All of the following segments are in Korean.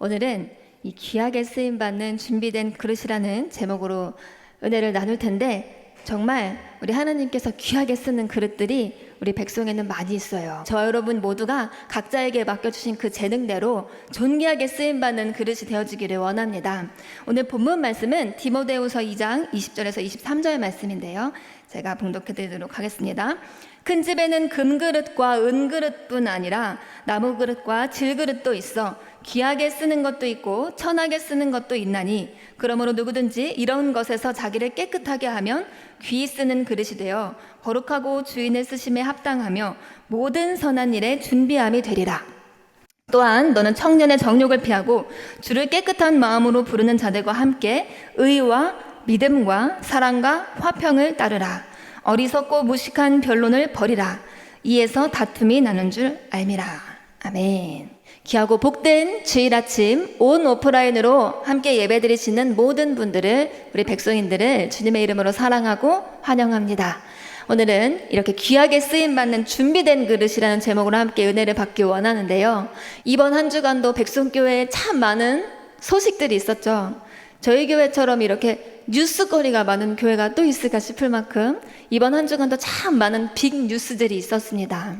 오늘은 이 귀하게 쓰임받는 준비된 그릇이라는 제목으로 은혜를 나눌 텐데, 정말 우리 하나님께서 귀하게 쓰는 그릇들이 우리 백성에는 많이 있어요. 저 여러분 모두가 각자에게 맡겨주신 그 재능대로 존귀하게 쓰임받는 그릇이 되어지기를 원합니다. 오늘 본문 말씀은 디모데후서 2장 20절에서 23절 말씀인데요, 제가 봉독해드리도록 하겠습니다. 큰 집에는 금그릇과 은그릇뿐 아니라 나무그릇과 질그릇도 있어 귀하게 쓰는 것도 있고 천하게 쓰는 것도 있나니, 그러므로 누구든지 이런 것에서 자기를 깨끗하게 하면 귀히 쓰는 그릇이 되어 거룩하고 주인의 쓰심에 합당하며 모든 선한 일에 준비함이 되리라. 또한 너는 청년의 정욕을 피하고 주를 깨끗한 마음으로 부르는 자들과 함께 의와 믿음과 사랑과 화평을 따르라. 어리석고 무식한 변론을 버리라. 이에서 다툼이 나는 줄 알미라. 아멘. 귀하고 복된 주일 아침 온 오프라인으로 함께 예배드리시는 모든 분들을, 우리 백성인들을 주님의 이름으로 사랑하고 환영합니다. 오늘은 이렇게 귀하게 쓰임받는 준비된 그릇이라는 제목으로 함께 은혜를 받기 원하는데요, 이번 한 주간도 백성교회에 참 많은 소식들이 있었죠. 저희 교회처럼 이렇게 뉴스거리가 많은 교회가 또 있을까 싶을 만큼 이번 한 주간도 참 많은 빅 뉴스들이 있었습니다.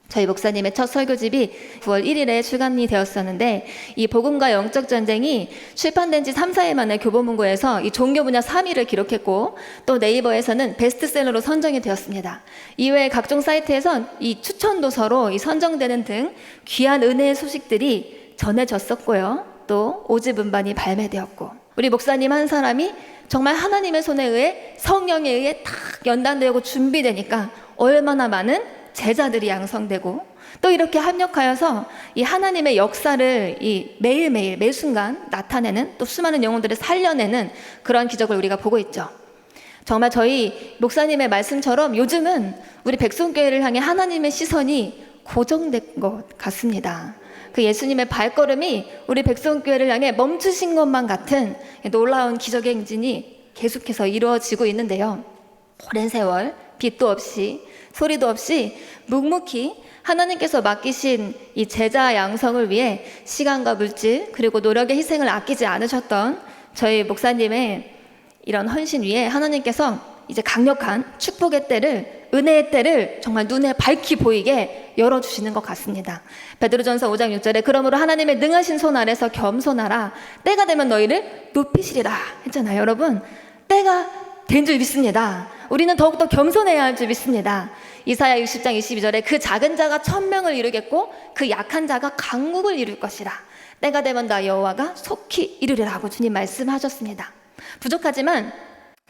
저희 목사님의 첫 설교집이 9월 1일에 출간이 되었었는데, 이 복음과 영적 전쟁이 출판된 지 3, 4일 만에 교보문고에서 이 종교 분야 3위를 기록했고, 또 네이버에서는 베스트셀러로 선정이 되었습니다. 이외에 각종 사이트에선 이 추천 도서로 선정되는 등 귀한 은혜의 소식들이 전해졌었고요, 또 오집음반이 발매되었고, 우리 목사님 한 사람이 정말 하나님의 손에 의해, 성령에 의해 딱 연단되고 준비되니까 얼마나 많은 제자들이 양성되고, 또 이렇게 합력하여서 이 하나님의 역사를 이 매일매일 매순간 나타내는, 또 수많은 영혼들을 살려내는 그런 기적을 우리가 보고 있죠. 정말 저희 목사님의 말씀처럼 요즘은 우리 백성교회를 향해 하나님의 시선이 고정된 것 같습니다. 그 예수님의 발걸음이 우리 백성교회를 향해 멈추신 것만 같은 놀라운 기적의 행진이 계속해서 이루어지고 있는데요, 오랜 세월 빛도 없이 소리도 없이 묵묵히 하나님께서 맡기신 이 제자 양성을 위해 시간과 물질 그리고 노력의 희생을 아끼지 않으셨던 저희 목사님의 이런 헌신 위에 하나님께서 이제 강력한 축복의 때를, 은혜의 때를 정말 눈에 밝히 보이게 열어주시는 것 같습니다. 베드로전서 5장 6절에 그러므로 하나님의 능하신 손 아래서 겸손하라. 때가 되면 너희를 높이시리라 했잖아요. 여러분, 때가 된 줄 믿습니다. 우리는 더욱더 겸손해야 할 줄 믿습니다. 이사야 60장 22절에 그 작은 자가 1000명을 이루겠고 그 약한 자가 강국을 이룰 것이라. 때가 되면 나 여호와가 속히 이루리라 하고 주님 말씀하셨습니다. 부족하지만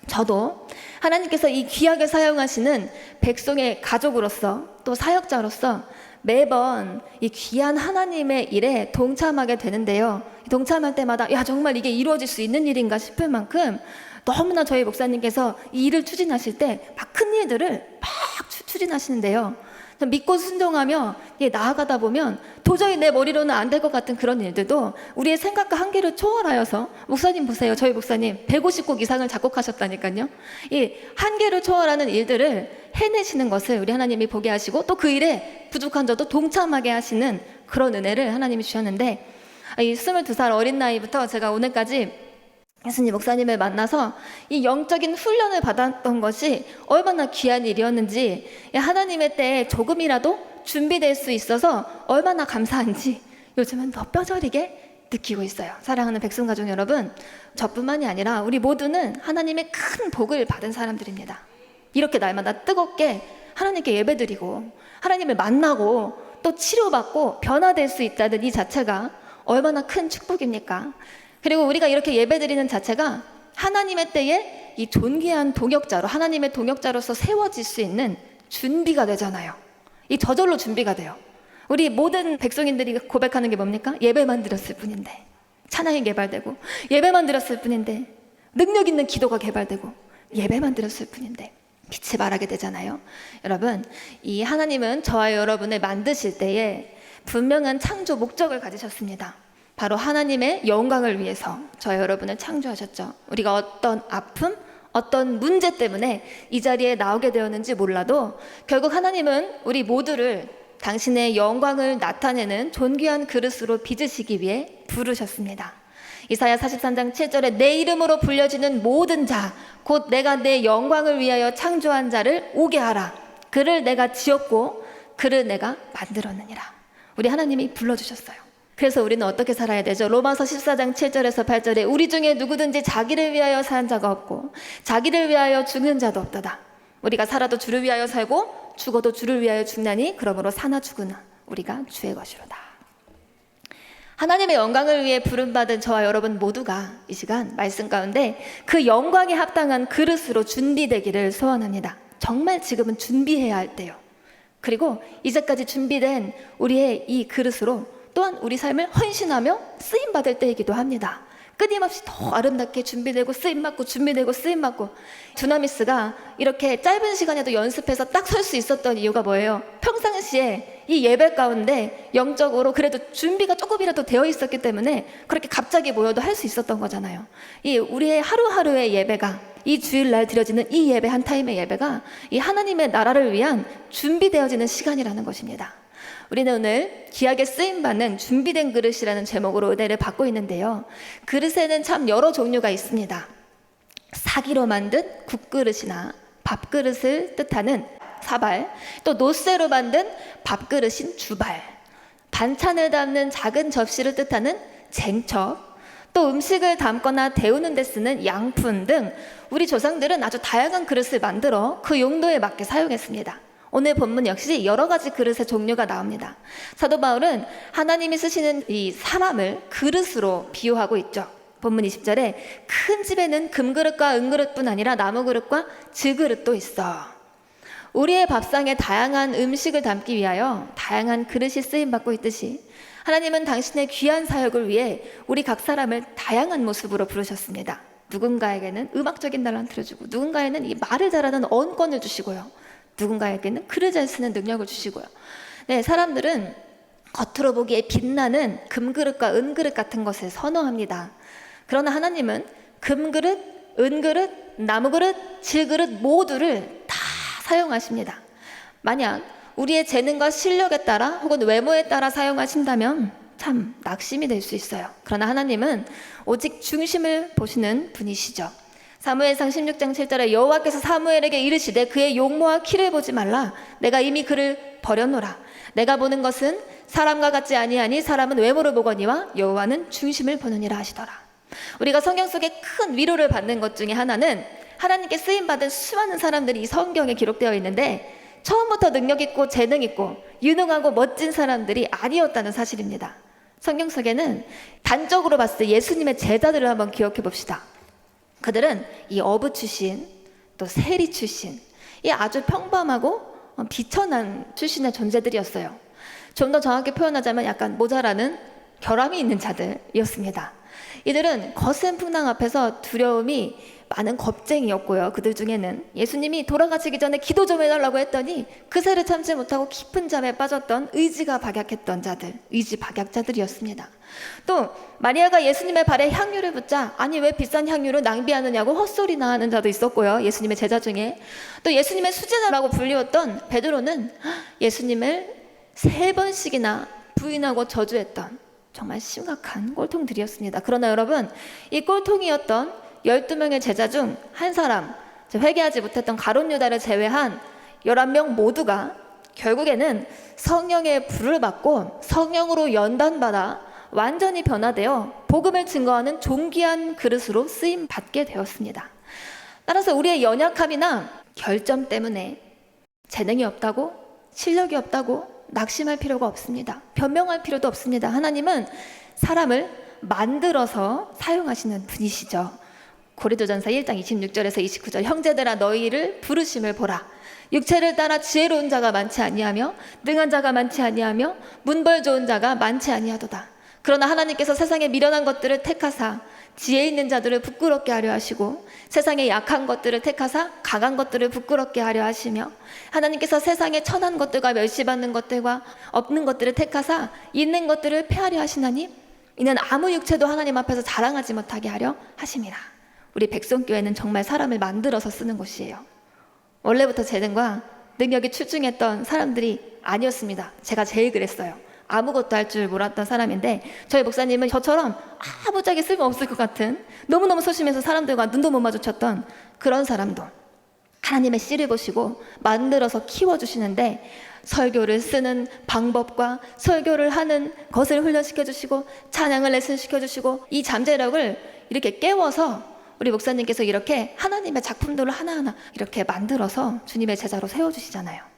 저도 하나님께서 이 귀하게 사용하시는 백성의 가족으로서, 또 사역자로서 매번 이 귀한 하나님의 일에 동참하게 되는데요, 동참할 때마다 야, 정말 이게 이루어질 수 있는 일인가 싶을 만큼 너무나 저희 목사님께서 이 일을 추진하실 때 막 큰 일들을 막 추진하시는데요, 믿고 순종하며 나아가다 보면 도저히 내 머리로는 안 될 것 같은 그런 일들도 우리의 생각과 한계를 초월하여서, 목사님 보세요, 저희 목사님 150곡 이상을 작곡하셨다니까요. 이 한계를 초월하는 일들을 해내시는 것을 우리 하나님이 보게 하시고, 또 그 일에 부족한 저도 동참하게 하시는 그런 은혜를 하나님이 주셨는데, 이 22살 어린 나이부터 제가 오늘까지 예수님 목사님을 만나서 이 영적인 훈련을 받았던 것이 얼마나 귀한 일이었는지, 하나님의 때에 조금이라도 준비될 수 있어서 얼마나 감사한지 요즘은 더 뼈저리게 느끼고 있어요. 사랑하는 백성가족 여러분, 저뿐만이 아니라 우리 모두는 하나님의 큰 복을 받은 사람들입니다. 이렇게 날마다 뜨겁게 하나님께 예배드리고 하나님을 만나고 또 치료받고 변화될 수 있다는 이 자체가 얼마나 큰 축복입니까? 그리고 우리가 이렇게 예배드리는 자체가 하나님의 때에 이 존귀한 동역자로, 하나님의 동역자로서 세워질 수 있는 준비가 되잖아요. 이 저절로 준비가 돼요. 우리 모든 백성인들이 고백하는 게 뭡니까? 예배만 드렸을 뿐인데 찬양이 개발되고, 예배만 드렸을 뿐인데 능력 있는 기도가 개발되고, 예배만 드렸을 뿐인데 빛이 발하게 되잖아요. 여러분, 이 하나님은 저와 여러분을 만드실 때에 분명한 창조 목적을 가지셨습니다. 바로 하나님의 영광을 위해서 저와 여러분을 창조하셨죠. 우리가 어떤 아픔, 어떤 문제 때문에 이 자리에 나오게 되었는지 몰라도 결국 하나님은 우리 모두를 당신의 영광을 나타내는 존귀한 그릇으로 빚으시기 위해 부르셨습니다. 이사야 43장 7절에 내 이름으로 불려지는 모든 자 곧 내가 내 영광을 위하여 창조한 자를 오게 하라. 그를 내가 지었고 그를 내가 만들었느니라. 우리 하나님이 불러주셨어요. 그래서 우리는 어떻게 살아야 되죠? 로마서 14장 7절에서 8절에 우리 중에 누구든지 자기를 위하여 사는 자가 없고 자기를 위하여 죽는 자도 없도다. 우리가 살아도 주를 위하여 살고 죽어도 주를 위하여 죽나니 그러므로 사나 죽으나 우리가 주의 것이로다. 하나님의 영광을 위해 부름받은 저와 여러분 모두가 이 시간 말씀 가운데 그 영광에 합당한 그릇으로 준비되기를 소원합니다. 정말 지금은 준비해야 할 때요. 그리고 이제까지 준비된 우리의 이 그릇으로 또한 우리 삶을 헌신하며 쓰임받을 때이기도 합니다. 끊임없이 더 아름답게 준비되고 쓰임받고 준비되고 쓰임받고. 두나미스가 이렇게 짧은 시간에도 연습해서 딱 설 수 있었던 이유가 뭐예요? 평상시에 이 예배 가운데 영적으로 그래도 준비가 조금이라도 되어 있었기 때문에 그렇게 갑자기 모여도 할 수 있었던 거잖아요. 이 우리의 하루하루의 예배가, 이 주일날 드려지는 이 예배, 한 타임의 예배가 이 하나님의 나라를 위한 준비되어지는 시간이라는 것입니다. 우리는 오늘 귀하게 쓰임받는 준비된 그릇이라는 제목으로 은혜를 받고 있는데요. 그릇에는 참 여러 종류가 있습니다. 사기로 만든 국그릇이나 밥그릇을 뜻하는 사발, 또 노쇠로 만든 밥그릇인 주발, 반찬을 담는 작은 접시를 뜻하는 쟁첩, 또 음식을 담거나 데우는 데 쓰는 양푼 등 우리 조상들은 아주 다양한 그릇을 만들어 그 용도에 맞게 사용했습니다. 오늘 본문 역시 여러 가지 그릇의 종류가 나옵니다. 사도 바울은 하나님이 쓰시는 이 사람을 그릇으로 비유하고 있죠. 본문 20절에 큰 집에는 금그릇과 은그릇뿐 아니라 나무그릇과 질그릇도 있어. 우리의 밥상에 다양한 음식을 담기 위하여 다양한 그릇이 쓰임받고 있듯이 하나님은 당신의 귀한 사역을 위해 우리 각 사람을 다양한 모습으로 부르셨습니다. 누군가에게는 음악적인 달란트를 주고 누군가에는 이 말을 잘하는 언권을 주시고요. 누군가에게는 글을 잘 쓰는 능력을 주시고요. 네, 사람들은 겉으로 보기에 빛나는 금그릇과 은그릇 같은 것을 선호합니다. 그러나 하나님은 금그릇, 은그릇, 나무그릇, 질그릇 모두를 다 사용하십니다. 만약 우리의 재능과 실력에 따라 혹은 외모에 따라 사용하신다면 참 낙심이 될 수 있어요. 그러나 하나님은 오직 중심을 보시는 분이시죠. 사무엘상 16장 7절에 여호와께서 사무엘에게 이르시되 그의 용모와 키를 보지 말라. 내가 이미 그를 버려놓으라. 내가 보는 것은 사람과 같지 아니하니 사람은 외모를 보거니와 여호와는 중심을 보느니라 하시더라. 우리가 성경 속에 큰 위로를 받는 것 중에 하나는 하나님께 쓰임받은 수많은 사람들이 이 성경에 기록되어 있는데 처음부터 능력 있고 재능 있고 유능하고 멋진 사람들이 아니었다는 사실입니다. 성경 속에는 단적으로 봤을 때 예수님의 제자들을 한번 기억해 봅시다. 그들은 이 어부 출신, 또 세리 출신, 이 아주 평범하고 비천한 출신의 존재들이었어요. 좀 더 정확히 표현하자면 약간 모자라는 결함이 있는 자들이었습니다. 이들은 거센 풍랑 앞에서 두려움이 많은 겁쟁이였고요. 그들 중에는 예수님이 돌아가시기 전에 기도 좀 해달라고 했더니 그새를 참지 못하고 깊은 잠에 빠졌던 의지가 박약했던 자들, 의지 박약자들이었습니다. 또 마리아가 예수님의 발에 향유를 붓자 아니 왜 비싼 향유를 낭비하느냐고 헛소리나 하는 자도 있었고요. 예수님의 제자 중에 또 예수님의 수제자라고 불리웠던 베드로는 예수님을 3번씩이나 부인하고 저주했던 정말 심각한 꼴통들이었습니다. 그러나 여러분, 이 꼴통이었던 12명의 제자 중 한 사람, 회개하지 못했던 가룟 유다를 제외한 11명 모두가 결국에는 성령의 불을 받고 성령으로 연단받아 완전히 변화되어 복음을 증거하는 존귀한 그릇으로 쓰임 받게 되었습니다. 따라서 우리의 연약함이나 결점 때문에 재능이 없다고, 실력이 없다고 낙심할 필요가 없습니다. 변명할 필요도 없습니다. 하나님은 사람을 만들어서 사용하시는 분이시죠. 고린도전서 1장 26절에서 29절 형제들아 너희를 부르심을 보라. 육체를 따라 지혜로운 자가 많지 아니하며 능한 자가 많지 아니하며 문벌 좋은 자가 많지 아니하도다. 그러나 하나님께서 세상에 미련한 것들을 택하사 지혜 있는 자들을 부끄럽게 하려 하시고 세상에 약한 것들을 택하사 강한 것들을 부끄럽게 하려 하시며 하나님께서 세상에 천한 것들과 멸시받는 것들과 없는 것들을 택하사 있는 것들을 폐하려 하시나니 이는 아무 육체도 하나님 앞에서 자랑하지 못하게 하려 하심이라. 우리 백성교회는 정말 사람을 만들어서 쓰는 곳이에요. 원래부터 재능과 능력이 출중했던 사람들이 아니었습니다. 제가 제일 그랬어요. 아무것도 할 줄 몰랐던 사람인데 저희 목사님은 저처럼 아무짝에 쓸모없을 것 같은 너무너무 소심해서 사람들과 눈도 못 마주쳤던 그런 사람도 하나님의 씨를 보시고 만들어서 키워주시는데 설교를 쓰는 방법과 설교를 하는 것을 훈련시켜 주시고 찬양을 레슨시켜 주시고 이 잠재력을 이렇게 깨워서 우리 목사님께서 이렇게 하나님의 작품들을 하나하나 이렇게 만들어서 주님의 제자로 세워주시잖아요.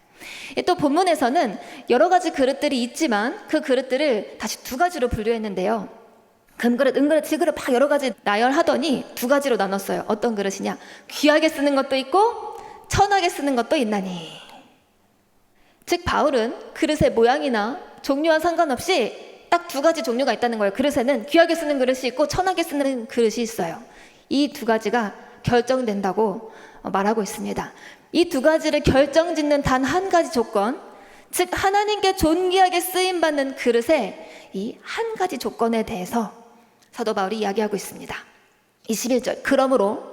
또 본문에서는 여러 가지 그릇들이 있지만 그 그릇들을 다시 두 가지로 분류했는데요. 금그릇, 은그릇, 질그릇 막 여러 가지 나열하더니 두 가지로 나눴어요. 어떤 그릇이냐? 귀하게 쓰는 것도 있고 천하게 쓰는 것도 있나니. 즉 바울은 그릇의 모양이나 종류와 상관없이 딱 두 가지 종류가 있다는 거예요. 그릇에는 귀하게 쓰는 그릇이 있고 천하게 쓰는 그릇이 있어요. 이 두 가지가 결정된다고 말하고 있습니다. 이 두 가지를 결정짓는 단 한 가지 조건, 즉 하나님께 존귀하게 쓰임받는 그릇의 이 한 가지 조건에 대해서 사도 바울이 이야기하고 있습니다. 21절, 그러므로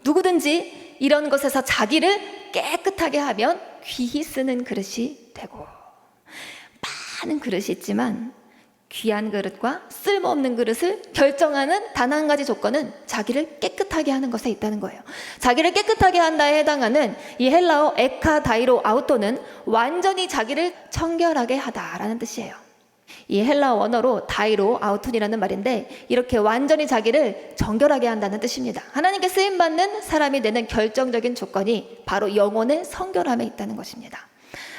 누구든지 이런 것에서 자기를 깨끗하게 하면 귀히 쓰는 그릇이 되고. 많은 그릇이 있지만 귀한 그릇과 쓸모없는 그릇을 결정하는 단 한 가지 조건은 자기를 깨끗하게 하는 것에 있다는 거예요. 자기를 깨끗하게 한다에 해당하는 이 헬라어 에카 다이로 아우토는 완전히 자기를 청결하게 하다라는 뜻이에요. 이 헬라어 원어로 다이로 아우톤이라는 말인데 이렇게 완전히 자기를 정결하게 한다는 뜻입니다. 하나님께 쓰임받는 사람이 내는 결정적인 조건이 바로 영혼의 성결함에 있다는 것입니다.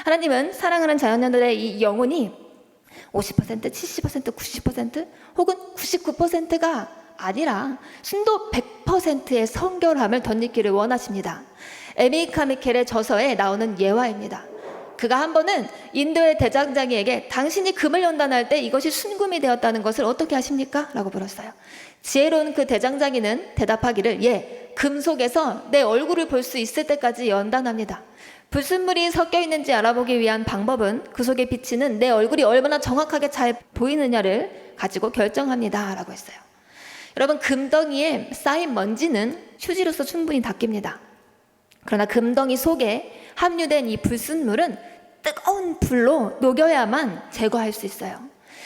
하나님은 사랑하는 자녀들의 이 영혼이 50%, 70%, 90% 혹은 99%가 아니라 순도 100%의 성결함을 덧입기를 원하십니다. 에미 카미켈의 저서에 나오는 예화입니다. 그가 한 번은 인도의 대장장이에게 당신이 금을 연단할 때 이것이 순금이 되었다는 것을 어떻게 아십니까? 라고 물었어요. 지혜로운 그 대장장이는 대답하기를 예, 금 속에서 내 얼굴을 볼 수 있을 때까지 연단합니다. 불순물이 섞여 있는지 알아보기 위한 방법은 그 속에 비치는 내 얼굴이 얼마나 정확하게 잘 보이느냐를 가지고 결정합니다. 라고 했어요. 여러분, 금덩이에 쌓인 먼지는 휴지로서 충분히 닦입니다. 그러나 금덩이 속에 함유된 이 불순물은 뜨거운 불로 녹여야만 제거할 수 있어요.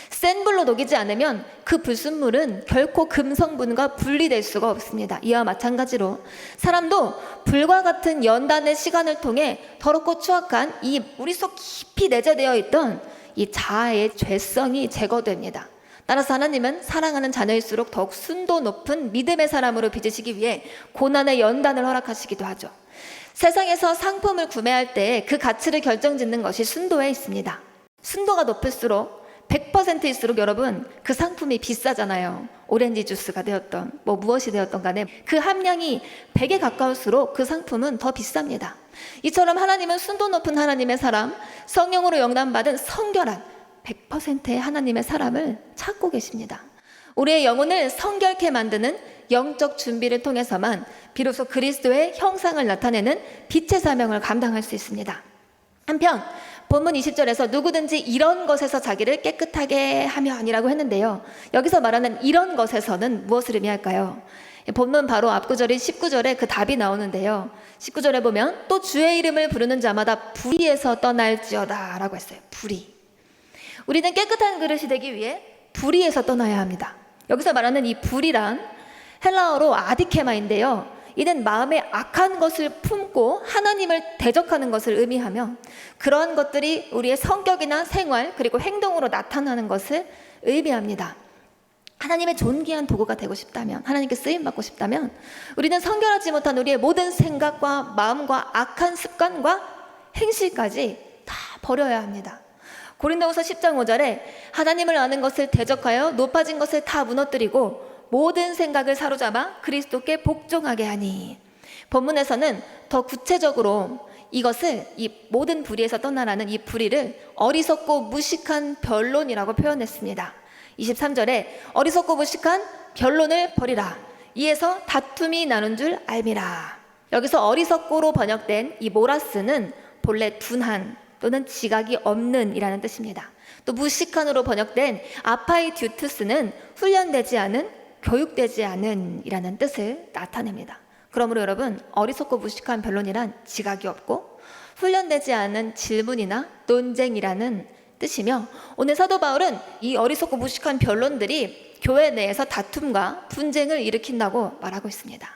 센 불로 녹이지 않으면 그 불순물은 결코 금 성분과 분리될 수가 없습니다. 이와 마찬가지로 사람도 불과 같은 연단의 시간을 통해 더럽고 추악한 이 우리 속 깊이 내재되어 있던 이 자아의 죄성이 제거됩니다. 따라서 하나님은 사랑하는 자녀일수록 더욱 순도 높은 믿음의 사람으로 빚으시기 위해 고난의 연단을 허락하시기도 하죠. 세상에서 상품을 구매할 때 그 가치를 결정짓는 것이 순도에 있습니다. 순도가 높을수록 100%일수록 여러분 그 상품이 비싸잖아요. 오렌지 주스가 되었던 무엇이 되었던 간에 그 함량이 100에 가까울수록 그 상품은 더 비쌉니다. 이처럼 하나님은 순도 높은 하나님의 사람, 성령으로 영감받은 성결한 100%의 하나님의 사람을 찾고 계십니다. 우리의 영혼을 성결케 만드는 영적 준비를 통해서만 비로소 그리스도의 형상을 나타내는 빛의 사명을 감당할 수 있습니다. 한편 본문 20절에서 누구든지 이런 것에서 자기를 깨끗하게 하면이라고 했는데요. 여기서 말하는 이런 것에서는 무엇을 의미할까요? 본문 바로 앞구절인 19절에 그 답이 나오는데요. 19절에 보면 또 주의 이름을 부르는 자마다 불의에서 떠날지어다 라고 했어요. 불의. 우리는 깨끗한 그릇이 되기 위해 불의에서 떠나야 합니다. 여기서 말하는 이 불의란 헬라어로 아디케마인데요. 이는 마음에 악한 것을 품고 하나님을 대적하는 것을 의미하며 그러한 것들이 우리의 성격이나 생활 그리고 행동으로 나타나는 것을 의미합니다. 하나님의 존귀한 도구가 되고 싶다면, 하나님께 쓰임받고 싶다면 우리는 성결하지 못한 우리의 모든 생각과 마음과 악한 습관과 행실까지 다 버려야 합니다. 고린도후서 10장 5절에 하나님을 아는 것을 대적하여 높아진 것을 다 무너뜨리고 모든 생각을 사로잡아 그리스도께 복종하게 하니. 본문에서는 더 구체적으로 이것을 이 모든 불의에서 떠나라는 이 불의를 어리석고 무식한 변론이라고 표현했습니다. 23절에 어리석고 무식한 변론을 버리라. 이에서 다툼이 나는 줄 알미라. 여기서 어리석고로 번역된 이 모라스는 본래 둔한 또는 지각이 없는 이라는 뜻입니다. 또 무식한으로 번역된 아파이듀투스는 훈련되지 않은, 교육되지 않은 이라는 뜻을 나타냅니다. 그러므로 여러분, 어리석고 무식한 변론이란 지각이 없고 훈련되지 않은 질문이나 논쟁이라는 뜻이며, 오늘 사도 바울은 이 어리석고 무식한 변론들이 교회 내에서 다툼과 분쟁을 일으킨다고 말하고 있습니다.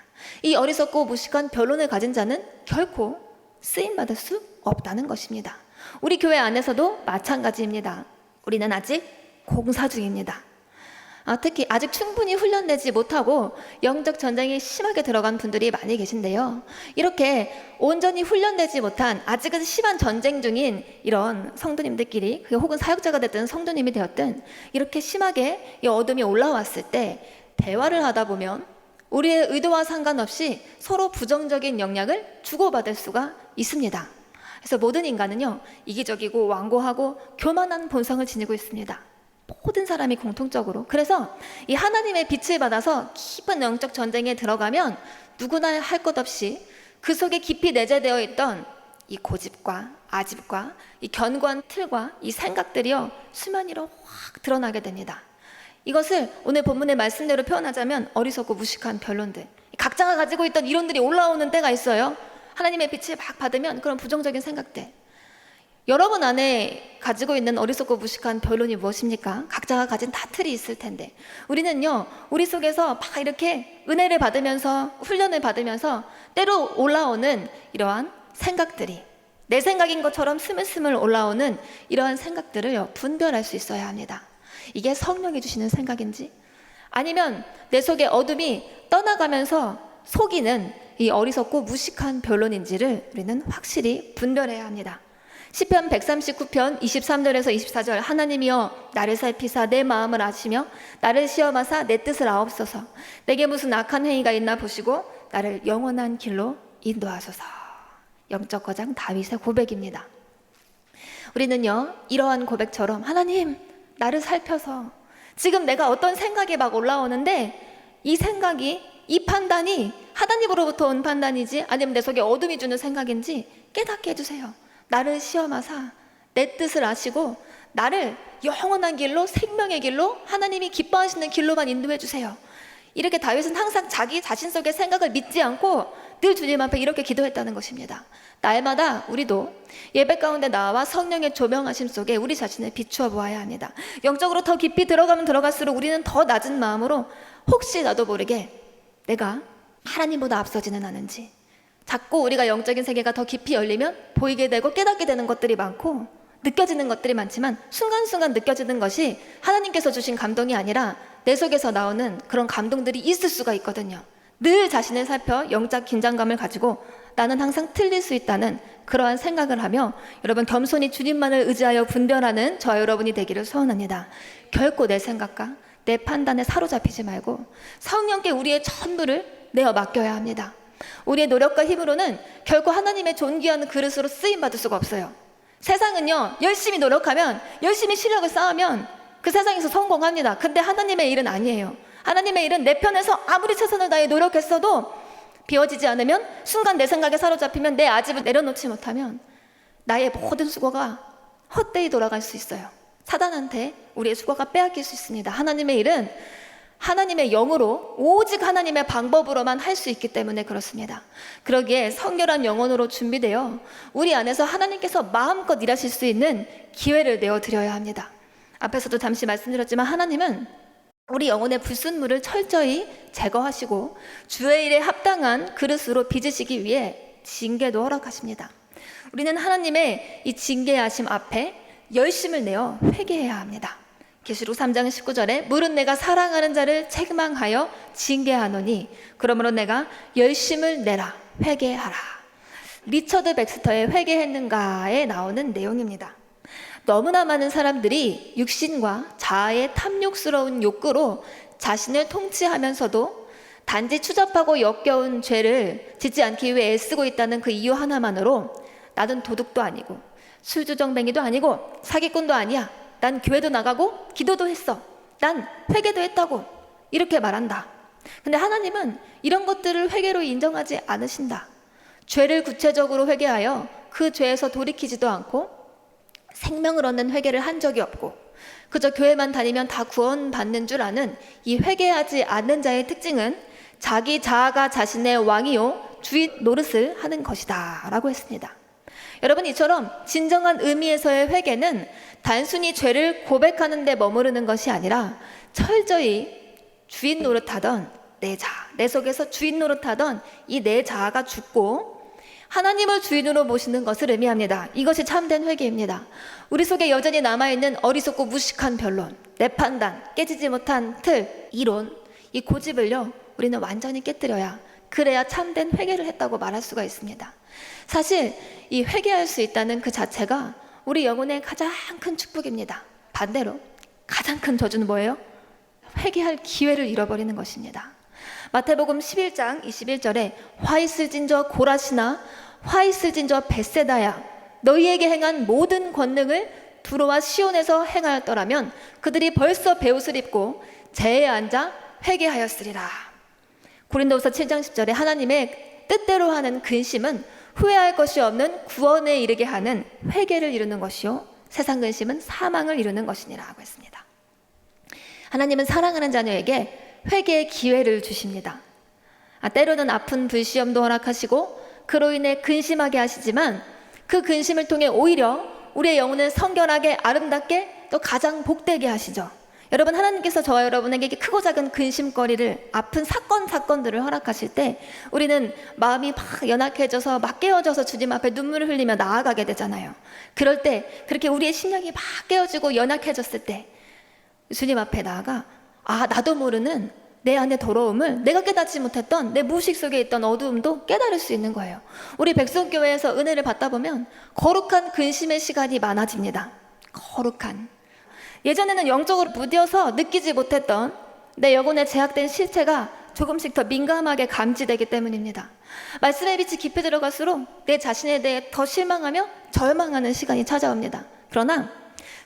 이 어리석고 무식한 변론을 가진 자는 결코 쓰임받을 수 없다는 것입니다. 우리 교회 안에서도 마찬가지입니다. 우리는 아직 공사 중입니다. 특히 아직 충분히 훈련되지 못하고 영적 전쟁에 심하게 들어간 분들이 많이 계신데요. 이렇게 온전히 훈련되지 못한, 아직은 심한 전쟁 중인 이런 성도님들끼리, 혹은 사역자가 됐든 성도님이 되었든, 이렇게 심하게 이 어둠이 올라왔을 때 대화를 하다 보면 우리의 의도와 상관없이 서로 부정적인 영향을 주고받을 수가 있습니다. 그래서 모든 인간은요, 이기적이고 완고하고 교만한 본성을 지니고 있습니다. 모든 사람이 공통적으로. 그래서 이 하나님의 빛을 받아서 깊은 영적 전쟁에 들어가면 누구나 할 것 없이 그 속에 깊이 내재되어 있던 이 고집과 아집과 이 견고한 틀과 이 생각들이요, 수면위로 확 드러나게 됩니다. 이것을 오늘 본문의 말씀대로 표현하자면 어리석고 무식한 변론들, 각자가 가지고 있던 이론들이 올라오는 때가 있어요. 하나님의 빛을 막 받으면 그런 부정적인 생각들. 여러분 안에 가지고 있는 어리석고 무식한 변론이 무엇입니까? 각자가 가진 다 틀이 있을 텐데, 우리는요, 우리 속에서 막 이렇게 은혜를 받으면서 훈련을 받으면서 때로 올라오는 이러한 생각들이 내 생각인 것처럼 스물스물 올라오는 이러한 생각들을 분별할 수 있어야 합니다. 이게 성령이 주시는 생각인지, 아니면 내 속의 어둠이 떠나가면서 속이는 이 어리석고 무식한 변론인지를 우리는 확실히 분별해야 합니다. 시편 139편 23절에서 24절, 하나님이여 나를 살피사 내 마음을 아시며 나를 시험하사 내 뜻을 아옵소서. 내게 무슨 악한 행위가 있나 보시고 나를 영원한 길로 인도하소서. 영적 거장 다윗의 고백입니다. 우리는요, 이러한 고백처럼 하나님, 나를 살펴서 지금 내가 어떤 생각이 막 올라오는데 이 생각이, 이 판단이 하나님으로부터 온 판단이지 아니면 내 속에 어둠이 주는 생각인지 깨닫게 해주세요. 나를 시험하사 내 뜻을 아시고 나를 영원한 길로, 생명의 길로, 하나님이 기뻐하시는 길로만 인도해 주세요. 이렇게 다윗은 항상 자기 자신 속의 생각을 믿지 않고 늘 주님 앞에 이렇게 기도했다는 것입니다. 날마다 우리도 예배 가운데 나와 성령의 조명하심 속에 우리 자신을 비추어 보아야 합니다. 영적으로 더 깊이 들어가면 들어갈수록 우리는 더 낮은 마음으로 혹시 나도 모르게 내가 하나님보다 앞서지는 않은지, 자꾸 우리가 영적인 세계가 더 깊이 열리면 보이게 되고 깨닫게 되는 것들이 많고 느껴지는 것들이 많지만, 순간순간 느껴지는 것이 하나님께서 주신 감동이 아니라 내 속에서 나오는 그런 감동들이 있을 수가 있거든요. 늘 자신을 살펴 영적 긴장감을 가지고 나는 항상 틀릴 수 있다는 그러한 생각을 하며, 여러분 겸손히 주님만을 의지하여 분별하는 저 여러분이 되기를 소원합니다. 결코 내 생각과 내 판단에 사로잡히지 말고 성령께 우리의 전부를 내어 맡겨야 합니다. 우리의 노력과 힘으로는 결코 하나님의 존귀한 그릇으로 쓰임받을 수가 없어요. 세상은요, 열심히 노력하면, 열심히 실력을 쌓으면 그 세상에서 성공합니다. 근데 하나님의 일은 아니에요. 하나님의 일은 내 편에서 아무리 최선을 다해 노력했어도 비워지지 않으면, 순간 내 생각에 사로잡히면, 내 아집을 내려놓지 못하면 나의 모든 수고가 헛되이 돌아갈 수 있어요. 사단한테 우리의 수고가 빼앗길 수 있습니다. 하나님의 일은 하나님의 영으로, 오직 하나님의 방법으로만 할 수 있기 때문에 그렇습니다. 그러기에 성결한 영혼으로 준비되어 우리 안에서 하나님께서 마음껏 일하실 수 있는 기회를 내어드려야 합니다. 앞에서도 잠시 말씀드렸지만 하나님은 우리 영혼의 불순물을 철저히 제거하시고 주의 일에 합당한 그릇으로 빚으시기 위해 징계도 허락하십니다. 우리는 하나님의 이 징계하심 앞에 열심을 내어 회개해야 합니다. 계시록 3장 19절에 물은 내가 사랑하는 자를 책망하여 징계하노니 그러므로 내가 열심을 내라, 회개하라. 리처드 백스터의 회개했는가에 나오는 내용입니다. 너무나 많은 사람들이 육신과 자아의 탐욕스러운 욕구로 자신을 통치하면서도 단지 추잡하고 역겨운 죄를 짓지 않기 위해 애쓰고 있다는 그 이유 하나만으로 나는 도둑도 아니고 술주정뱅이도 아니고 사기꾼도 아니야, 난 교회도 나가고 기도도 했어, 난 회개도 했다고 이렇게 말한다. 근데 하나님은 이런 것들을 회개로 인정하지 않으신다. 죄를 구체적으로 회개하여 그 죄에서 돌이키지도 않고 생명을 얻는 회개를 한 적이 없고 그저 교회만 다니면 다 구원받는 줄 아는 이 회개하지 않는 자의 특징은 자기 자아가 자신의 왕이요 주인 노릇을 하는 것이다 라고 했습니다. 여러분, 이처럼 진정한 의미에서의 회개는 단순히 죄를 고백하는 데 머무르는 것이 아니라 철저히 주인 노릇하던 내 자아, 내 속에서 주인 노릇하던 이 내 자아가 죽고 하나님을 주인으로 모시는 것을 의미합니다. 이것이 참된 회개입니다. 우리 속에 여전히 남아있는 어리석고 무식한 변론, 내 판단, 깨지지 못한 틀, 이론, 이 고집을요, 우리는 완전히 깨뜨려야, 그래야 참된 회개를 했다고 말할 수가 있습니다. 사실 이 회개할 수 있다는 그 자체가 우리 영혼의 가장 큰 축복입니다. 반대로 가장 큰 저주는 뭐예요? 회개할 기회를 잃어버리는 것입니다. 마태복음 11장 21절에 화 있을진저 고라시나 화 있을진저 벳세다야, 너희에게 행한 모든 권능을 두로와 시온에서 행하였더라면 그들이 벌써 베옷을 입고 재에 앉아 회개하였으리라. 고린도후서 7장 10절에 하나님의 뜻대로 하는 근심은 후회할 것이 없는 구원에 이르게 하는 회개를 이루는 것이요, 세상 근심은 사망을 이루는 것이니라 하고 있습니다. 하나님은 사랑하는 자녀에게 회개의 기회를 주십니다. 때로는 아픈 불시험도 허락하시고 그로 인해 근심하게 하시지만 그 근심을 통해 오히려 우리의 영혼을 성결하게 아름답게 또 가장 복되게 하시죠. 여러분, 하나님께서 저와 여러분에게 크고 작은 근심거리를, 아픈 사건들을 허락하실 때 우리는 마음이 막 연약해져서 막 깨어져서 주님 앞에 눈물을 흘리며 나아가게 되잖아요. 그럴 때 그렇게 우리의 심령이 막 깨어지고 연약해졌을 때 주님 앞에 나아가 나도 모르는 내 안의 더러움을, 내가 깨닫지 못했던 내 무의식 속에 있던 어두움도 깨달을 수 있는 거예요. 우리 백성교회에서 은혜를 받다 보면 거룩한 근심의 시간이 많아집니다. 거룩한. 예전에는 영적으로 무뎌서 느끼지 못했던 내 영혼의 제약된 실체가 조금씩 더 민감하게 감지되기 때문입니다. 말씀의 빛이 깊이 들어갈수록 내 자신에 대해 더 실망하며 절망하는 시간이 찾아옵니다. 그러나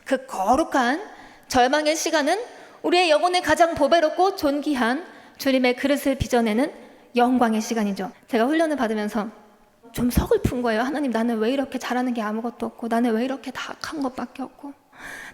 그 거룩한 절망의 시간은 우리의 영혼을 가장 보배롭고 존귀한 주님의 그릇을 빚어내는 영광의 시간이죠. 제가 훈련을 받으면서 좀 서글픈 거예요. 하나님, 나는 왜 이렇게 잘하는 게 아무것도 없고, 나는 왜 이렇게 다 악한 것밖에 없고,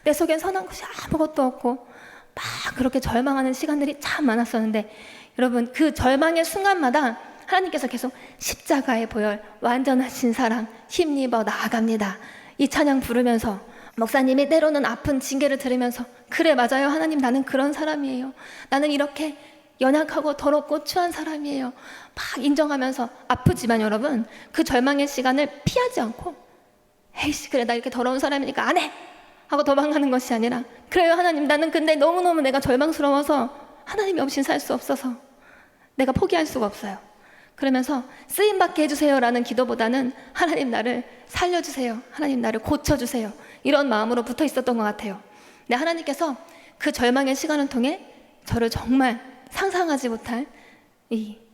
내 속엔 선한 것이 아무것도 없고, 막 그렇게 절망하는 시간들이 참 많았었는데, 여러분, 그 절망의 순간마다 하나님께서 계속 십자가의 보혈, 완전하신 사랑 힘입어 나아갑니다. 이 찬양 부르면서 목사님이 때로는 아픈 징계를 들으면서, 그래, 맞아요, 하나님, 나는 그런 사람이에요. 나는 이렇게 연약하고 더럽고 추한 사람이에요. 막 인정하면서 아프지만 여러분, 그 절망의 시간을 피하지 않고, 에이씨, 그래, 나 이렇게 더러운 사람이니까 안 해! 하고 도망가는 것이 아니라, 그래요, 하나님, 나는 근데 너무너무 내가 절망스러워서 하나님이 없인 살 수 없어서 내가 포기할 수가 없어요. 그러면서 쓰임받게 해주세요라는 기도보다는 하나님, 나를 살려주세요, 하나님, 나를 고쳐주세요, 이런 마음으로 붙어 있었던 것 같아요. 근데 하나님께서 그 절망의 시간을 통해 저를 정말 상상하지 못할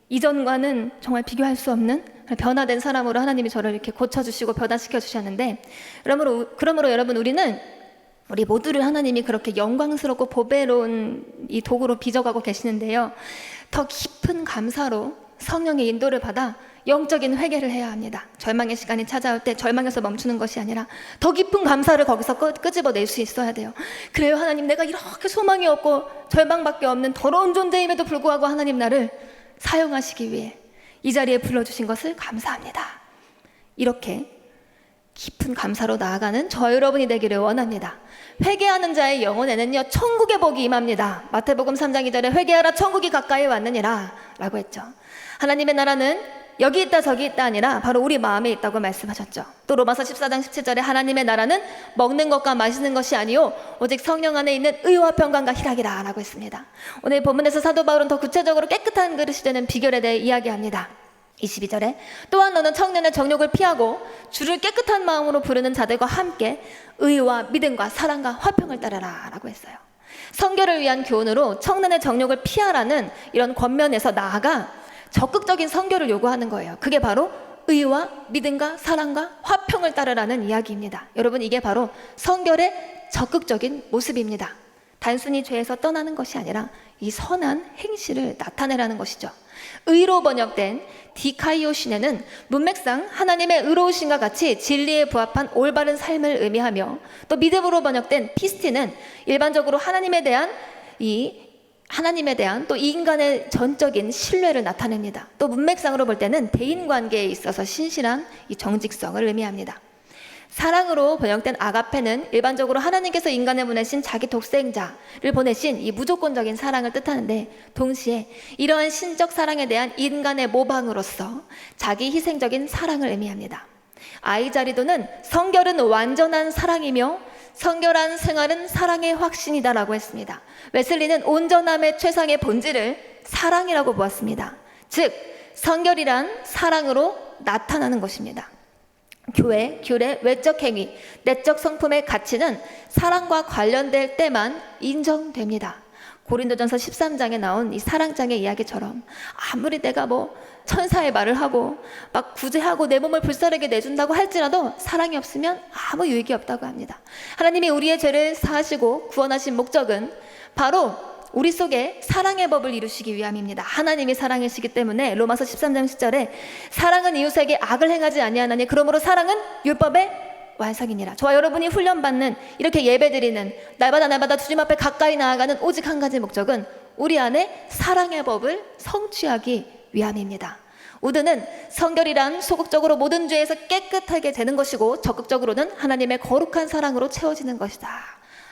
이전과는 정말 비교할 수 없는 변화된 사람으로 하나님이 저를 이렇게 고쳐주시고 변화시켜 주셨는데, 그러므로 여러분, 우리 모두를 하나님이 그렇게 영광스럽고 보배로운 이 도구로 빚어가고 계시는데요, 더 깊은 감사로 성령의 인도를 받아 영적인 회개를 해야 합니다. 절망의 시간이 찾아올 때 절망에서 멈추는 것이 아니라 더 깊은 감사를 거기서 끄집어낼 수 있어야 돼요. 그래요, 하나님, 내가 이렇게 소망이 없고 절망밖에 없는 더러운 존재임에도 불구하고 하나님, 나를 사용하시기 위해 이 자리에 불러주신 것을 감사합니다. 이렇게 깊은 감사로 나아가는 저 여러분이 되기를 원합니다. 회개하는 자의 영혼에는요, 천국의 복이 임합니다. 마태복음 3장 2절에 회개하라, 천국이 가까이 왔느니라 라고 했죠. 하나님의 나라는 여기 있다 저기 있다 아니라 바로 우리 마음에 있다고 말씀하셨죠. 또 로마서 14장 17절에 하나님의 나라는 먹는 것과 마시는 것이 아니요 오직 성령 안에 있는 의와 평강과 희락이라 라고 했습니다. 오늘 본문에서 사도 바울은 더 구체적으로 깨끗한 그릇이 되는 비결에 대해 이야기합니다. 22절에 또한 너는 청년의 정욕을 피하고 주를 깨끗한 마음으로 부르는 자들과 함께 의와 믿음과 사랑과 화평을 따르라 라고 했어요. 성결을 위한 교훈으로 청년의 정욕을 피하라는 이런 권면에서 나아가 적극적인 성결을 요구하는 거예요. 그게 바로 의와 믿음과 사랑과 화평을 따르라는 이야기입니다. 여러분, 이게 바로 성결의 적극적인 모습입니다. 단순히 죄에서 떠나는 것이 아니라 이 선한 행실을 나타내라는 것이죠. 의로 번역된 디카이오시네는 문맥상 하나님의 의로우신과 같이 진리에 부합한 올바른 삶을 의미하며, 또 믿음으로 번역된 피스티는 일반적으로 하나님에 대한 또 인간의 전적인 신뢰를 나타냅니다. 또 문맥상으로 볼 때는 대인관계에 있어서 신실한 이 정직성을 의미합니다. 사랑으로 번역된 아가페는 일반적으로 하나님께서 인간을 보내신 자기 독생자를 보내신 이 무조건적인 사랑을 뜻하는데, 동시에 이러한 신적 사랑에 대한 인간의 모방으로서 자기 희생적인 사랑을 의미합니다. 아이자리도는 성결은 완전한 사랑이며 성결한 생활은 사랑의 확신이다라고 했습니다. 웨슬리는 온전함의 최상의 본질을 사랑이라고 보았습니다. 즉 성결이란 사랑으로 나타나는 것입니다. 교회, 규례, 외적 행위, 내적 성품의 가치는 사랑과 관련될 때만 인정됩니다. 고린도전서 13장에 나온 이 사랑장의 이야기처럼 아무리 내가 천사의 말을 하고 막 구제하고 내 몸을 불사르게 내준다고 할지라도 사랑이 없으면 아무 유익이 없다고 합니다. 하나님이 우리의 죄를 사하시고 구원하신 목적은 바로 우리 속에 사랑의 법을 이루시기 위함입니다. 하나님이 사랑이시기 때문에 로마서 13장 10절에 사랑은 이웃에게 악을 행하지 아니하나니 그러므로 사랑은 율법의 완성이니라. 저와 여러분이 훈련받는, 이렇게 예배드리는, 날마다 주님 앞에 가까이 나아가는 오직 한 가지 목적은 우리 안에 사랑의 법을 성취하기 위함입니다. 우드는 성결이란 소극적으로 모든 죄에서 깨끗하게 되는 것이고 적극적으로는 하나님의 거룩한 사랑으로 채워지는 것이다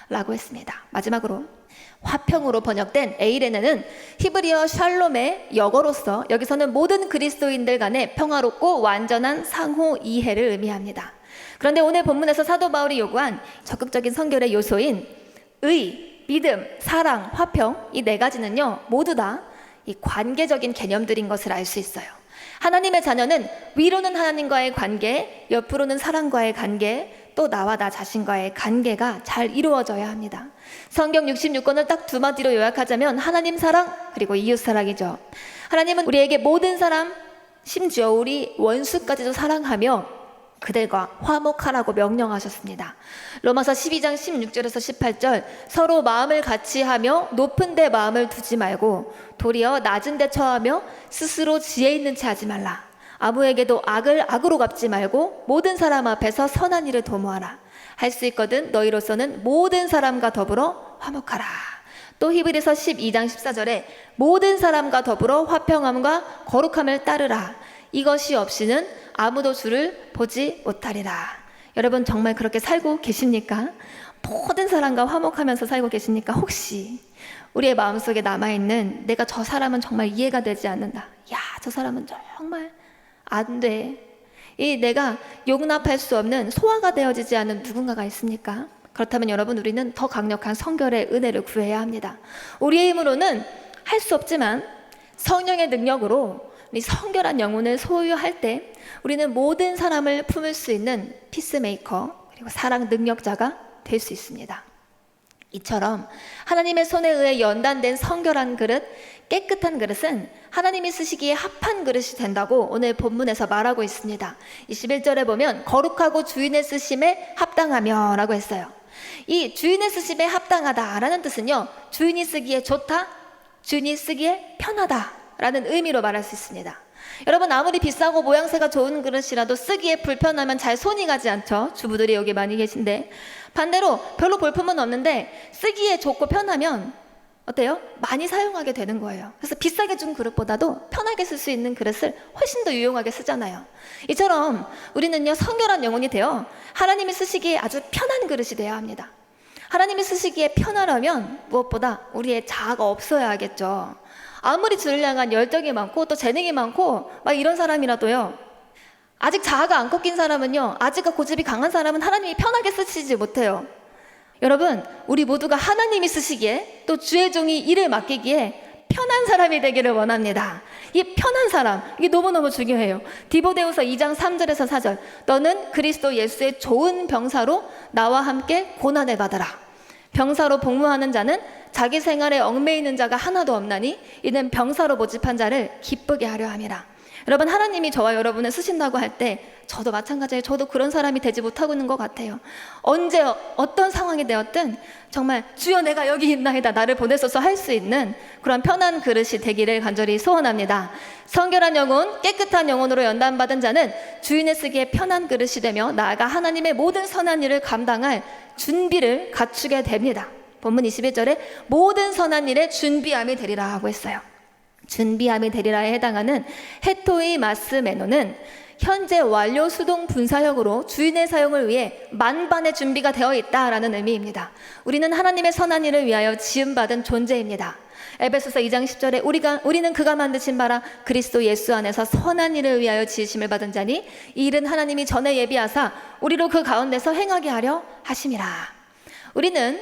라고 했습니다. 마지막으로 화평으로 번역된 에이레네는 히브리어 샬롬의 역어로서 여기서는 모든 그리스도인들 간의 평화롭고 완전한 상호 이해를 의미합니다. 그런데 오늘 본문에서 사도 바울이 요구한 적극적인 성결의 요소인 의, 믿음, 사랑, 화평, 이 네 가지는요 모두 다 이 관계적인 개념들인 것을 알 수 있어요. 하나님의 자녀는 위로는 하나님과의 관계, 옆으로는 사람과의 관계, 또 나와 나 자신과의 관계가 잘 이루어져야 합니다. 성경 66권을 딱 두 마디로 요약하자면 하나님 사랑 그리고 이웃 사랑이죠. 하나님은 우리에게 모든 사람, 심지어 우리 원수까지도 사랑하며 그들과 화목하라고 명령하셨습니다. 로마서 12장 16절에서 18절, 서로 마음을 같이 하며 높은 데 마음을 두지 말고 도리어 낮은 데 처하며 스스로 지혜 있는 채 하지 말라. 아무에게도 악을 악으로 갚지 말고 모든 사람 앞에서 선한 일을 도모하라. 할 수 있거든 너희로서는 모든 사람과 더불어 화목하라. 또 히브리서 12장 14절에 모든 사람과 더불어 화평함과 거룩함을 따르라. 이것이 없이는 아무도 주를 보지 못하리라. 여러분 정말 그렇게 살고 계십니까? 모든 사람과 화목하면서 살고 계십니까? 혹시 우리의 마음속에 남아있는 내가 저 사람은 정말 이해가 되지 않는다, 야 저 사람은 정말 안 돼, 이 내가 용납할 수 없는, 소화가 되어지지 않는 누군가가 있습니까? 그렇다면 여러분 우리는 더 강력한 성결의 은혜를 구해야 합니다. 우리의 힘으로는 할 수 없지만 성령의 능력으로 이 성결한 영혼을 소유할 때 우리는 모든 사람을 품을 수 있는 피스메이커 그리고 사랑 능력자가 될 수 있습니다. 이처럼 하나님의 손에 의해 연단된 성결한 그릇, 깨끗한 그릇은 하나님이 쓰시기에 합한 그릇이 된다고 오늘 본문에서 말하고 있습니다. 21절에 보면 거룩하고 주인의 쓰심에 합당하며 라고 했어요. 이 주인의 쓰심에 합당하다라는 뜻은요, 주인이 쓰기에 좋다, 주인이 쓰기에 편하다 라는 의미로 말할 수 있습니다. 여러분 아무리 비싸고 모양새가 좋은 그릇이라도 쓰기에 불편하면 잘 손이 가지 않죠. 주부들이 여기 많이 계신데, 반대로 별로 볼품은 없는데 쓰기에 좋고 편하면 어때요? 많이 사용하게 되는 거예요. 그래서 비싸게 준 그릇보다도 편하게 쓸 수 있는 그릇을 훨씬 더 유용하게 쓰잖아요. 이처럼 우리는요 성결한 영혼이 되어 하나님이 쓰시기에 아주 편한 그릇이 되어야 합니다. 하나님이 쓰시기에 편하려면 무엇보다 우리의 자아가 없어야 하겠죠. 아무리 주를 향한 열정이 많고 또 재능이 많고 막 이런 사람이라도요, 아직 자아가 안 꺾인 사람은요, 아직은 고집이 강한 사람은 하나님이 편하게 쓰시지 못해요. 여러분 우리 모두가 하나님이 쓰시기에 또 주의 종이 일을 맡기기에 편한 사람이 되기를 원합니다. 이 편한 사람, 이게 너무너무 중요해요. 디모데후서 2장 3절에서 4절, 너는 그리스도 예수의 좋은 병사로 나와 함께 고난을 받아라. 병사로 복무하는 자는 자기 생활에 얽매이는 자가 하나도 없나니 이는 병사로 모집한 자를 기쁘게 하려 함이라. 여러분 하나님이 저와 여러분을 쓰신다고 할 때 저도 마찬가지예요. 저도 그런 사람이 되지 못하고 있는 것 같아요. 언제 어떤 상황이 되었든 정말 주여 내가 여기 있나이다, 나를 보내소서 할 수 있는 그런 편한 그릇이 되기를 간절히 소원합니다. 성결한 영혼, 깨끗한 영혼으로 연단받은 자는 주인의 쓰기에 편한 그릇이 되며 나아가 하나님의 모든 선한 일을 감당할 준비를 갖추게 됩니다. 본문 21절에 모든 선한 일에 준비함이 되리라 하고 했어요. 준비함이 되리라에 해당하는 헤토이마스 메노는 현재 완료 수동 분사형으로 주인의 사용을 위해 만반의 준비가 되어 있다라는 의미입니다. 우리는 하나님의 선한 일을 위하여 지음받은 존재입니다. 에베소서 2장 10절에 우리는 그가 만드신 바라 그리스도 예수 안에서 선한 일을 위하여 지으심을 받은 자니 이 일은 하나님이 전에 예비하사 우리로 그 가운데서 행하게 하려 하심이라. 우리는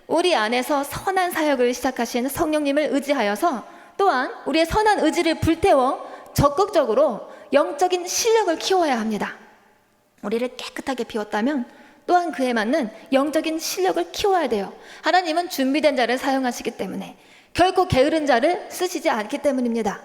우리 안에서 선한 사역을 시작하신 성령님을 의지하여서 또한 우리의 선한 의지를 불태워 적극적으로 영적인 실력을 키워야 합니다. 우리를 깨끗하게 비웠다면 또한 그에 맞는 영적인 실력을 키워야 돼요. 하나님은 준비된 자를 사용하시기 때문에 결코 게으른 자를 쓰시지 않기 때문입니다.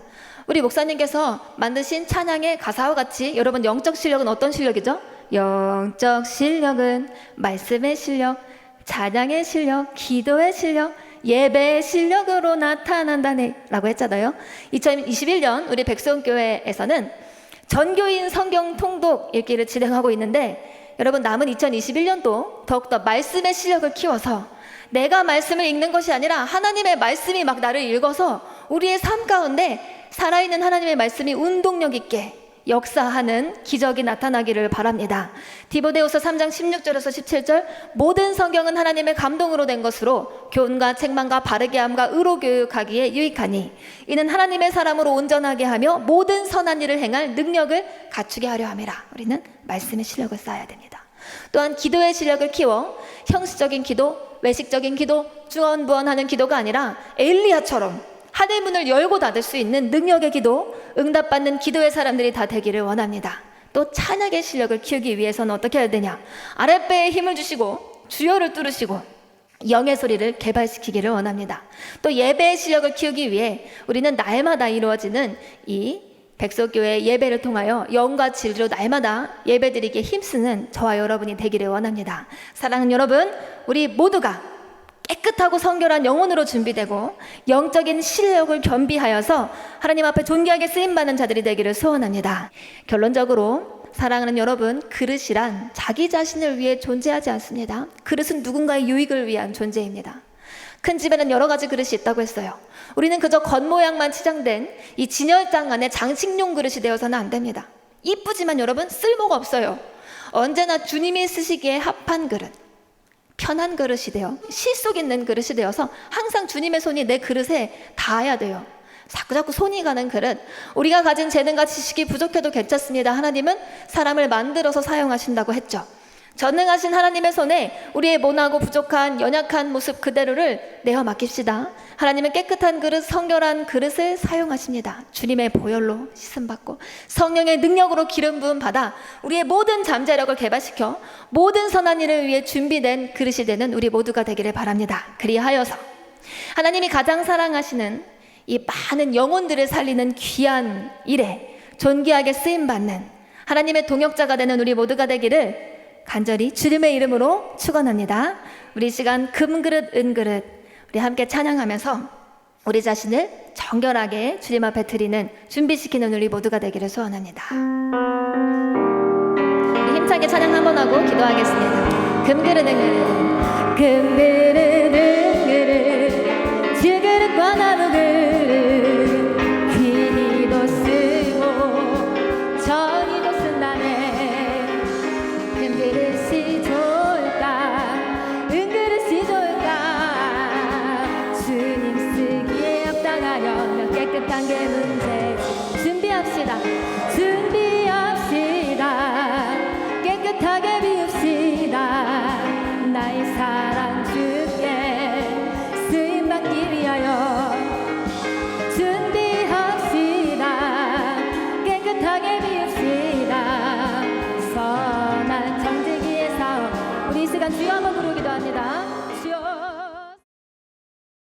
우리 목사님께서 만드신 찬양의 가사와 같이 여러분 영적 실력은 어떤 실력이죠? 영적 실력은 말씀의 실력, 찬양의 실력, 기도의 실력, 예배의 실력으로 나타난다네 라고 했잖아요. 2021년 우리 백성교회에서는 전교인 성경 통독 읽기를 진행하고 있는데 여러분 남은 2021년도 더욱더 말씀의 실력을 키워서 내가 말씀을 읽는 것이 아니라 하나님의 말씀이 막 나를 읽어서 우리의 삶 가운데 살아있는 하나님의 말씀이 운동력 있게 역사하는 기적이 나타나기를 바랍니다. 디모데후서 3장 16절에서 17절 모든 성경은 하나님의 감동으로 된 것으로 교훈과 책망과 바르게 함과 의로 교육하기에 유익하니 이는 하나님의 사람으로 온전하게 하며 모든 선한 일을 행할 능력을 갖추게 하려 함이라. 우리는 말씀의 실력을 쌓아야 됩니다. 또한 기도의 실력을 키워 형식적인 기도, 외식적인 기도, 중언부언하는 기도가 아니라 엘리야처럼 하늘 문을 열고 닫을 수 있는 능력의 기도, 응답받는 기도의 사람들이 다 되기를 원합니다. 또 찬양의 실력을 키우기 위해서는 어떻게 해야 되냐? 아랫배에 힘을 주시고 주여를 뚫으시고 영의 소리를 개발시키기를 원합니다. 또 예배의 실력을 키우기 위해 우리는 날마다 이루어지는 이 백석교회 예배를 통하여 영과 진리로 날마다 예배드리기에 힘쓰는 저와 여러분이 되기를 원합니다. 사랑하는 여러분, 우리 모두가 깨끗하고 성결한 영혼으로 준비되고 영적인 실력을 겸비하여서 하나님 앞에 존귀하게 쓰임받는 자들이 되기를 소원합니다. 결론적으로 사랑하는 여러분, 그릇이란 자기 자신을 위해 존재하지 않습니다. 그릇은 누군가의 유익을 위한 존재입니다. 큰 집에는 여러 가지 그릇이 있다고 했어요. 우리는 그저 겉모양만 치장된 이 진열장 안에 장식용 그릇이 되어서는 안 됩니다. 이쁘지만 여러분 쓸모가 없어요. 언제나 주님이 쓰시기에 합한 그릇, 편한 그릇이 되어 실속 있는 그릇이 되어서 항상 주님의 손이 내 그릇에 닿아야 돼요. 자꾸자꾸 손이 가는 그릇, 우리가 가진 재능과 지식이 부족해도 괜찮습니다. 하나님은 사람을 만들어서 사용하신다고 했죠. 전능하신 하나님의 손에 우리의 모나고 부족한 연약한 모습 그대로를 내어 맡깁시다. 하나님은 깨끗한 그릇, 성결한 그릇을 사용하십니다. 주님의 보혈로 씻음받고 성령의 능력으로 기름 부음 받아 우리의 모든 잠재력을 개발시켜 모든 선한 일을 위해 준비된 그릇이 되는 우리 모두가 되기를 바랍니다. 그리하여서 하나님이 가장 사랑하시는 이 많은 영혼들을 살리는 귀한 일에 존귀하게 쓰임받는 하나님의 동역자가 되는 우리 모두가 되기를 간절히 주님의 이름으로 축원합니다. 우리 시간 금그릇 은그릇 우리 함께 찬양하면서 우리 자신을 정결하게 주님 앞에 드리는 준비시키는 우리 모두가 되기를 소원합니다. 우리 힘차게 찬양 한번 하고 기도하겠습니다. 금그릇 은그릇 금그릇 은그릇 질그릇과 나무그릇 귀히도 쓰고 전히도 쓴다네. 은그릇이 좋을까 은그릇이 좋을까 주님 쓰기에 합당하려면 깨끗한 게 문제지. 준비합시다 깨끗하게 비웁시다. 나의 사랑 주께 쓰임받기 위하여 준비합시다. 깨끗하게 비웁시다. 선한 정직기의 사업 우리 이 시간 주여 한번 부르기도 합니다.